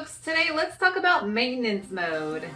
folks, today let's talk about maintenance mode.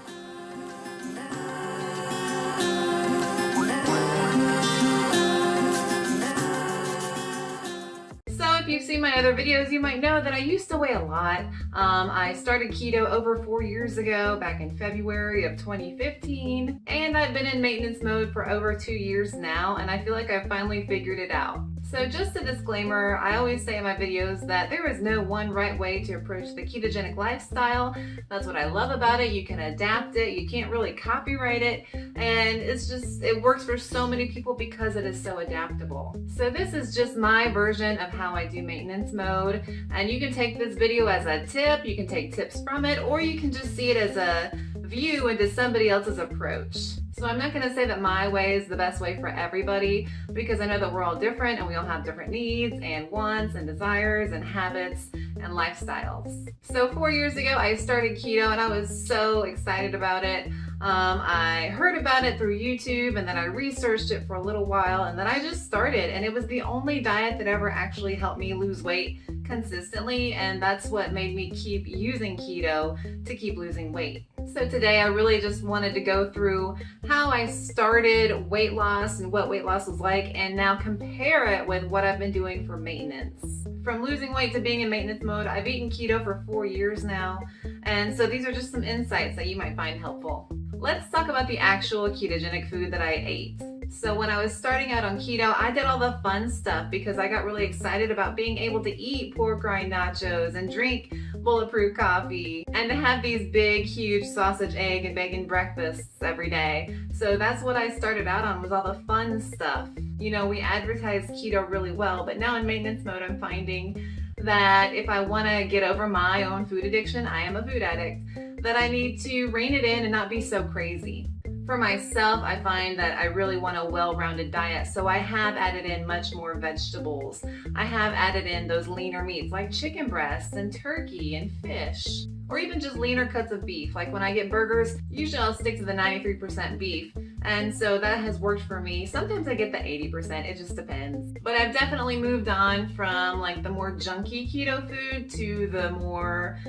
So if you've seen my other videos, you might know that I used to weigh a lot. I started keto over 4 years ago, back in February of 2015, and I've been in maintenance mode for over 2 years now, and I feel like I've finally figured it out. So just a disclaimer, I always say in my videos that there is no one right way to approach the ketogenic lifestyle. That's what I love about it. You can adapt it, you can't really copyright it, and it works for so many people because it is so adaptable. So this is just my version of how I do maintenance mode, and you can take this video as a tip, you can take tips from it, or you can just see it as a view into somebody else's approach. So I'm not going to say that my way is the best way for everybody, because I know that we're all different and we all have different needs and wants and desires and habits and lifestyles. So 4 years ago I started keto and I was so excited about it. I heard about it through YouTube, and then I researched it for a little while, and then I just started, and it was the only diet that ever actually helped me lose weight consistently, and that's what made me keep using keto to keep losing weight. So today I really just wanted to go through how I started weight loss and what weight loss was like, and now compare it with what I've been doing for maintenance. From losing weight to being in maintenance mode, I've eaten keto for 4 years now, and so these are just some insights that you might find helpful. Let's talk about the actual ketogenic food that I ate. So when I was starting out on keto, I did all the fun stuff because I got really excited about being able to eat pork rind nachos and drink bulletproof coffee and to have these big, huge sausage, egg, and bacon breakfasts every day. So that's what I started out on, was all the fun stuff. You know, we advertise keto really well, but now in maintenance mode, I'm finding that if I want to get over my own food addiction, I am a food addict, that I need to rein it in and not be so crazy. For myself, I find that I really want a well-rounded diet, so I have added in much more vegetables. I have added in those leaner meats like chicken breasts and turkey and fish, or even just leaner cuts of beef. Like when I get burgers, usually I'll stick to the 93% beef, and so that has worked for me. Sometimes I get the 80%, it just depends. But I've definitely moved on from like the more junky keto food to the more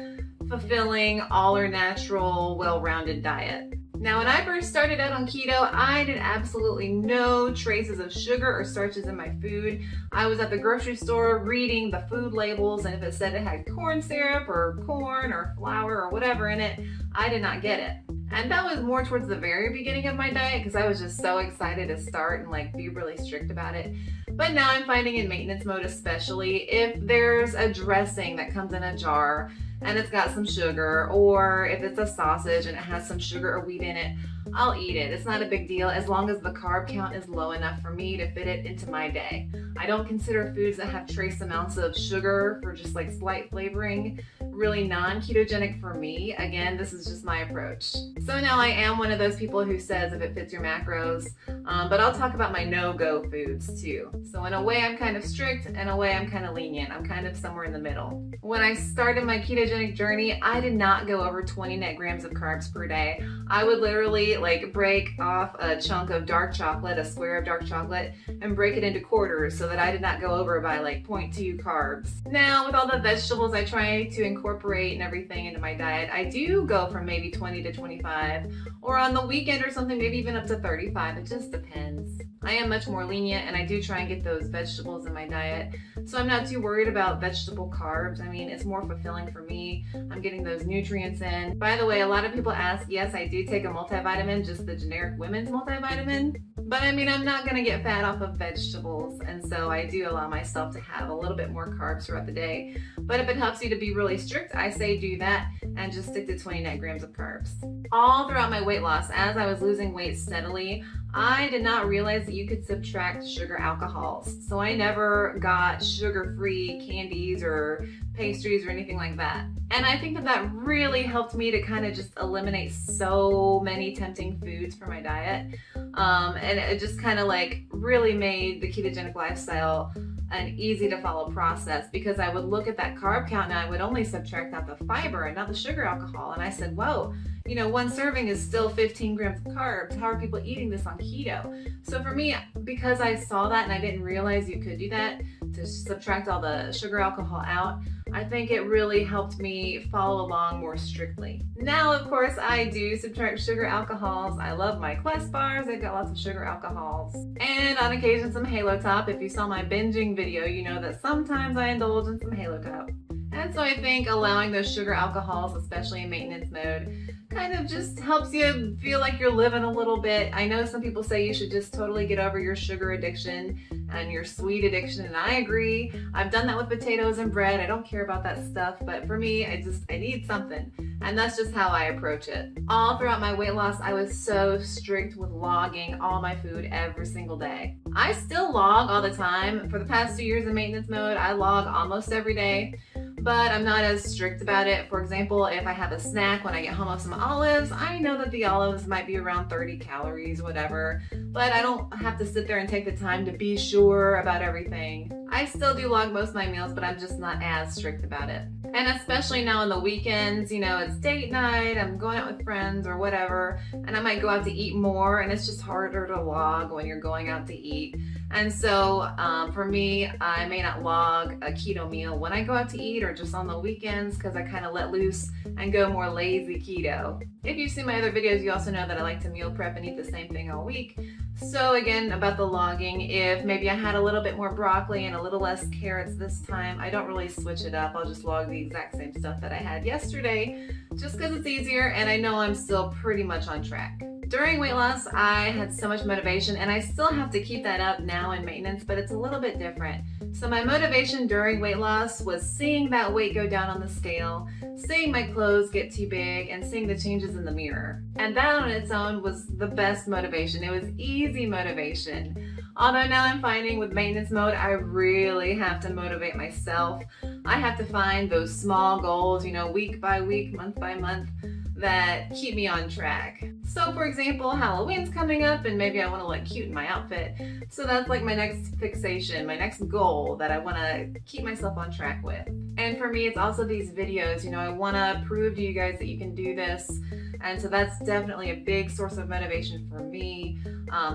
fulfilling, all or natural, well-rounded diet. Now, when I first started out on keto, I did absolutely no traces of sugar or starches in my food. I was at the grocery store reading the food labels, and if it said it had corn syrup or corn or flour or whatever in it, I did not get it. And that was more towards the very beginning of my diet because I was just so excited to start and like be really strict about it. But now I'm finding in maintenance mode, especially if there's a dressing that comes in a jar and it's got some sugar, or if it's a sausage and it has some sugar or wheat in it, I'll eat it. It's not a big deal as long as the carb count is low enough for me to fit it into my day. I don't consider foods that have trace amounts of sugar for just like slight flavoring really non-ketogenic for me. Again, this is just my approach. So now I am one of those people who says if it fits your macros, but I'll talk about my no-go foods too. So in a way I'm kind of strict, in a way I'm kind of lenient. I'm kind of somewhere in the middle. When I started my ketogenic journey, I did not go over 20 net grams of carbs per day. I would literally like break off a chunk of dark chocolate, a square of dark chocolate, and break it into quarters so that I did not go over by like 0.2 carbs. Now with all the vegetables I try to incorporate and everything into my diet, I do go from maybe 20 to 25, or on the weekend or something, maybe even up to 35. It just depends. I am much more lenient, and I do try and get those vegetables in my diet, so I'm not too worried about vegetable carbs. I mean, it's more fulfilling for me. I'm getting those nutrients in. By the way, a lot of people ask, yes, I do take a multivitamin, just the generic women's multivitamin. But I mean, I'm not going to get fat off of vegetables, and so I do allow myself to have a little bit more carbs throughout the day. But if it helps you to be really strict, I say do that and just stick to 20 net grams of carbs. All throughout my weight loss, as I was losing weight steadily, I did not realize that you could subtract sugar alcohols. So I never got sugar-free candies or pastries or anything like that. And I think that that really helped me to kind of just eliminate so many tempting foods for my diet. And it just kind of like really made the ketogenic lifestyle an easy to follow process, because I would look at that carb count and I would only subtract out the fiber and not the sugar alcohol. And I said, whoa, one serving is still 15 grams of carbs. How are people eating this on keto? So for me, because I saw that and I didn't realize you could do that to subtract all the sugar alcohol out, I think it really helped me follow along more strictly. Now, of course, I do subtract sugar alcohols. I love my Quest bars. They've got lots of sugar alcohols. And on occasion, some Halo Top. If you saw my binging video, you know that sometimes I indulge in some Halo Top. And so I think allowing those sugar alcohols, especially in maintenance mode, kind of just helps you feel like you're living a little bit. I know some people say you should just totally get over your sugar addiction and your sweet addiction, and I agree. I've done that with potatoes and bread. I don't care about that stuff, but for me, I need something. And that's just how I approach it. All throughout my weight loss, I was so strict with logging all my food every single day. I still log all the time. For the past 2 years in maintenance mode, I log almost every day, but I'm not as strict about it. For example, if I have a snack when I get home of some olives, I know that the olives might be around 30 calories, whatever, but I don't have to sit there and take the time to be sure about everything. I still do log most of my meals, but I'm just not as strict about it. And especially now on the weekends, it's date night, I'm going out with friends or whatever, and I might go out to eat more, and it's just harder to log when you're going out to eat. And so for me, I may not log a keto meal when I go out to eat or just on the weekends, because I kind of let loose and go more lazy keto. If you've seen my other videos, you also know that I like to meal prep and eat the same thing all week. So again, about the logging, if maybe I had a little bit more broccoli and a little less carrots this time, I don't really switch it up. I'll just log the exact same stuff that I had yesterday, just because it's easier and I know I'm still pretty much on track. During weight loss, I had so much motivation, and I still have to keep that up now in maintenance, but it's a little bit different. So my motivation during weight loss was seeing that weight go down on the scale, seeing my clothes get too big, and seeing the changes in the mirror. And that on its own was the best motivation. It was easy motivation. Although now I'm finding with maintenance mode, I really have to motivate myself. I have to find those small goals, week by week, month by month, that keep me on track. So for example, Halloween's coming up and maybe I want to look cute in my outfit. So that's like my next fixation, my next goal that I want to keep myself on track with. And for me, it's also these videos, I want to prove to you guys that you can do this. And so that's definitely a big source of motivation for me.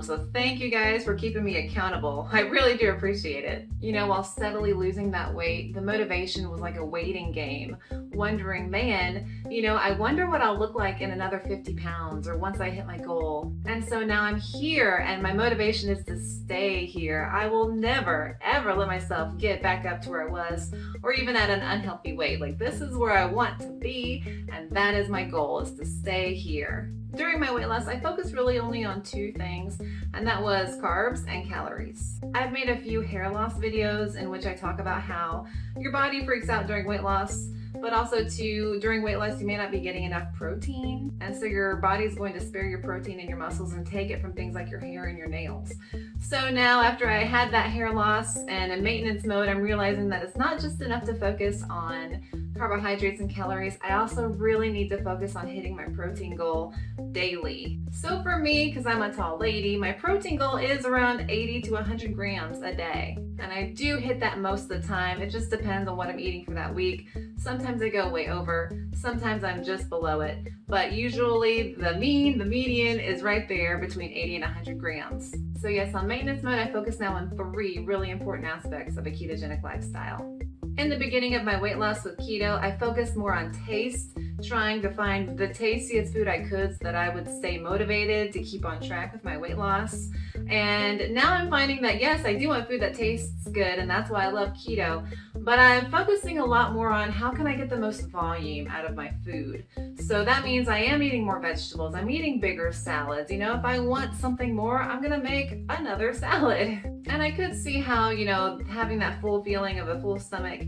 So thank you guys for keeping me accountable. I really do appreciate it. While steadily losing that weight, the motivation was like a waiting game, wondering, man, I wonder what I'll look like in another 50 pounds or once I hit my goal. And so now I'm here and my motivation is to stay here. I will never, ever let myself get back up to where I was or even at an unhealthy weight. Like, this is where I want to be, and that is my goal, is to stay here. During my weight loss, I focused really only on 2 things, and that was carbs and calories. I've made a few hair loss videos in which I talk about how your body freaks out during weight loss, but also during weight loss, you may not be getting enough protein, and so your body's going to spare your protein in your muscles and take it from things like your hair and your nails. So now, after I had that hair loss and in maintenance mode, I'm realizing that it's not just enough to focus on carbohydrates and calories. I also really need to focus on hitting my protein goal daily. So for me, because I'm a tall lady, my protein goal is around 80 to 100 grams a day. And I do hit that most of the time. It just depends on what I'm eating for that week. Sometimes I go way over, sometimes I'm just below it. But usually the median is right there between 80 and 100 grams. So yes, on maintenance mode, I focus now on 3 really important aspects of a ketogenic lifestyle. In the beginning of my weight loss with keto, I focused more on taste, trying to find the tastiest food I could so that I would stay motivated to keep on track with my weight loss. And now I'm finding that yes, I do want food that tastes good, and that's why I love keto, but I'm focusing a lot more on how can I get the most volume out of my food. So that means I am eating more vegetables, I'm eating bigger salads. If I want something more, I'm gonna make another salad. And I could see how, having that full feeling of a full stomach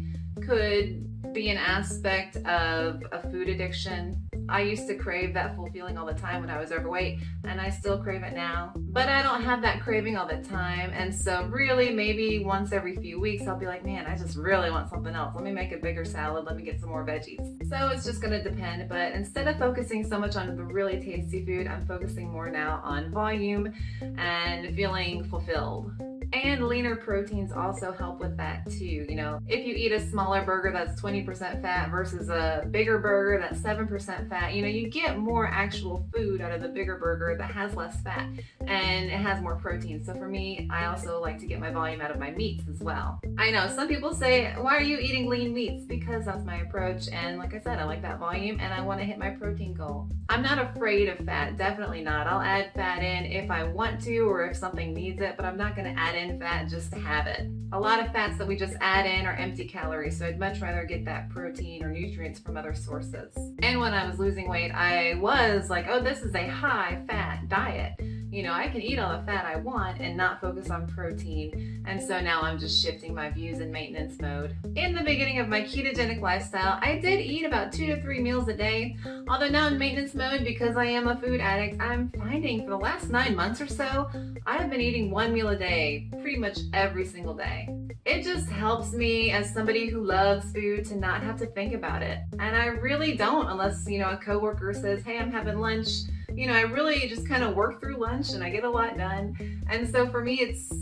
could be an aspect of a food addiction. I used to crave that full feeling all the time when I was overweight, and I still crave it now. But I don't have that craving all the time, and so really maybe once every few weeks I'll be like, man, I just really want something else. Let me make a bigger salad, let me get some more veggies. So it's just gonna depend, but instead of focusing so much on the really tasty food, I'm focusing more now on volume and feeling fulfilled. And leaner proteins also help with that too. You know, if you eat a smaller burger that's 20% fat versus a bigger burger that's 7% fat, you know, you get more actual food out of the bigger burger that has less fat and it has more protein. So for me, I also like to get my volume out of my meats as well. I know some people say, why are you eating lean meats? Because that's my approach. And like I said, I like that volume and I want to hit my protein goal. I'm not afraid of fat, definitely not. I'll add fat in if I want to or if something needs it, but I'm not going to add in fat just to have it. A lot of fats that we just add in are empty calories, so I'd much rather get that protein or nutrients from other sources. And when I was losing weight, I was like, oh, this is a high fat diet. You know, I can eat all the fat I want and not focus on protein. And so now I'm just shifting my views in maintenance mode. In the beginning of my ketogenic lifestyle, I did eat about 2 to 3 meals a day. Although now in maintenance mode, because I am a food addict, I'm finding for the last 9 months or so, I've been eating 1 meal a day pretty much every single day. It just helps me as somebody who loves food to not have to think about it. And I really don't unless, you know, a coworker says, hey, I'm having lunch. You know, I really just kind of work through lunch and I get a lot done. And so for me, it's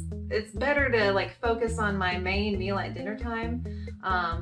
better to like focus on my main meal at dinner time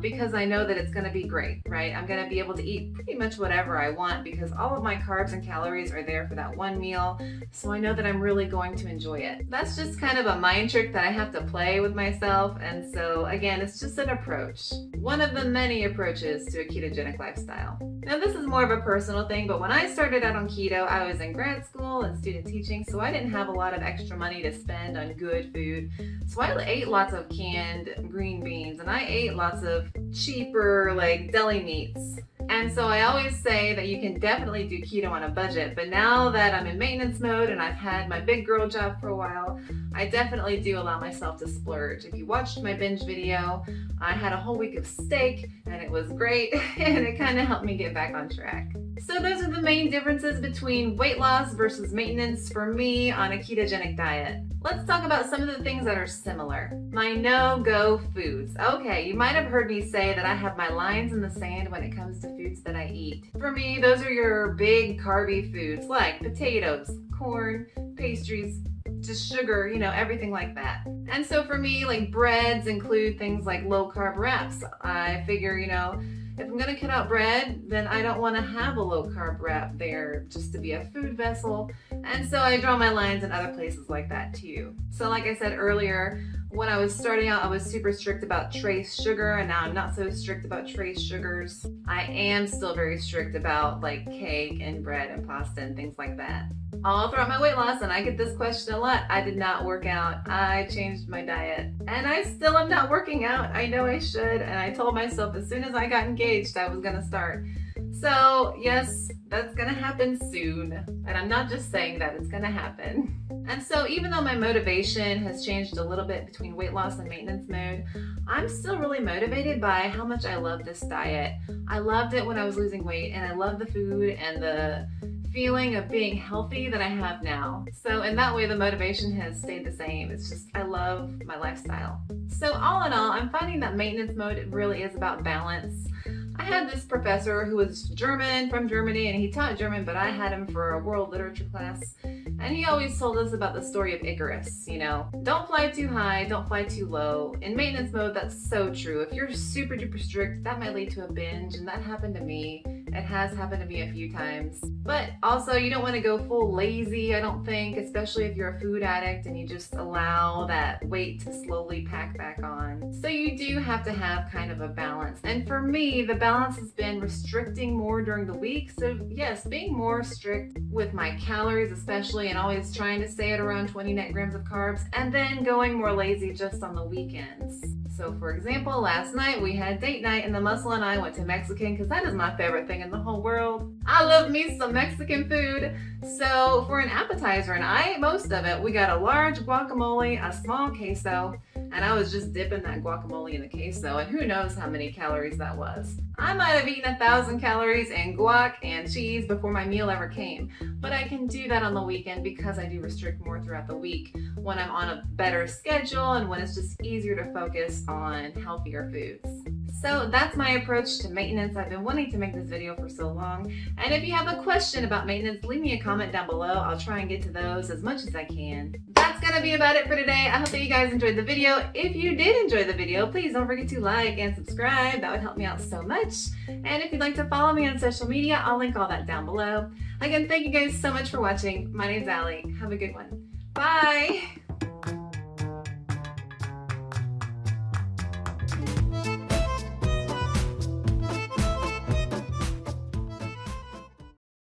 because I know that it's going to be great, right? I'm going to be able to eat pretty much whatever I want because all of my carbs and calories are there for that one meal. So I know that I'm really going to enjoy it. That's just kind of a mind trick that I have to play with myself. And so again, it's just an approach. One of the many approaches to a ketogenic lifestyle. Now this is more of a personal thing, but when I started out on keto, I was in grad school and student teaching, so I didn't have a lot of extra money to spend on good food. So I ate lots of canned green beans and I ate lots of cheaper like deli meats. And so I always say that you can definitely do keto on a budget, but now that I'm in maintenance mode and I've had my big girl job for a while, I definitely do allow myself to splurge. If you watched my binge video, I had a whole week of steak and it was great and it kind of helped me get back on track. So those are the main differences between weight loss versus maintenance for me on a ketogenic diet. Let's talk about some of the things that are similar. My no-go foods. Okay, you might have heard me say that I have my lines in the sand when it comes to foods that I eat. For me, those are your big carby foods like potatoes, corn, pastries, just sugar, you know, everything like that. And so for me, like breads include things like low-carb wraps. I figure, you know, if I'm gonna cut out bread, then I don't wanna have a low-carb wrap there just to be a food vessel. And so I draw my lines in other places like that too. So like I said earlier, when I was starting out, I was super strict about trace sugar, and now I'm not so strict about trace sugars. I am still very strict about like cake and bread and pasta and things like that. All throughout my weight loss, and I get this question a lot, I did not work out. I changed my diet. And I still am not working out. I know I should, and I told myself as soon as I got engaged, I was gonna start. So yes, that's gonna happen soon. And I'm not just saying that, it's gonna happen. And so even though my motivation has changed a little bit between weight loss and maintenance mode, I'm still really motivated by how much I love this diet. I loved it when I was losing weight, and I love the food and the feeling of being healthy that I have now. So in that way, the motivation has stayed the same. It's just, I love my lifestyle. So all in all, I'm finding that maintenance mode really is about balance. I had this professor who was German, from Germany, and he taught German, but I had him for a world literature class. And he always told us about the story of Icarus, you know, don't fly too high, don't fly too low. In maintenance mode, that's so true. If you're super duper strict, that might lead to a binge, and that happened to me. It has happened to me a few times. But also, you don't want to go full lazy, I don't think, especially if you're a food addict and you just allow that weight to slowly pack back on. So you do have to have kind of a balance. And for me, the balance has been restricting more during the week. So yes, being more strict with my calories especially, and always trying to stay at around 20 net grams of carbs, and then going more lazy just on the weekends. So for example, last night we had date night and the muscle and I went to Mexican because that is my favorite thing in the whole world. I love me some Mexican food. So for an appetizer, and I ate most of it, we got a large guacamole, a small queso, and I was just dipping that guacamole in the queso, and who knows how many calories that was. I might have eaten 1,000 calories in guac and cheese before my meal ever came, but I can do that on the weekend because I do restrict more throughout the week when I'm on a better schedule and when it's just easier to focus on healthier foods. So that's my approach to maintenance. I've been wanting to make this video for so long. And if you have a question about maintenance, leave me a comment down below. I'll try and get to those as much as I can. That's gonna be about it for today. I hope that you guys enjoyed the video. If you did enjoy the video, please don't forget to like and subscribe. That would help me out so much. And if you'd like to follow me on social media, I'll link all that down below. Again, thank you guys so much for watching. My name's Allie. Have a good one. Bye!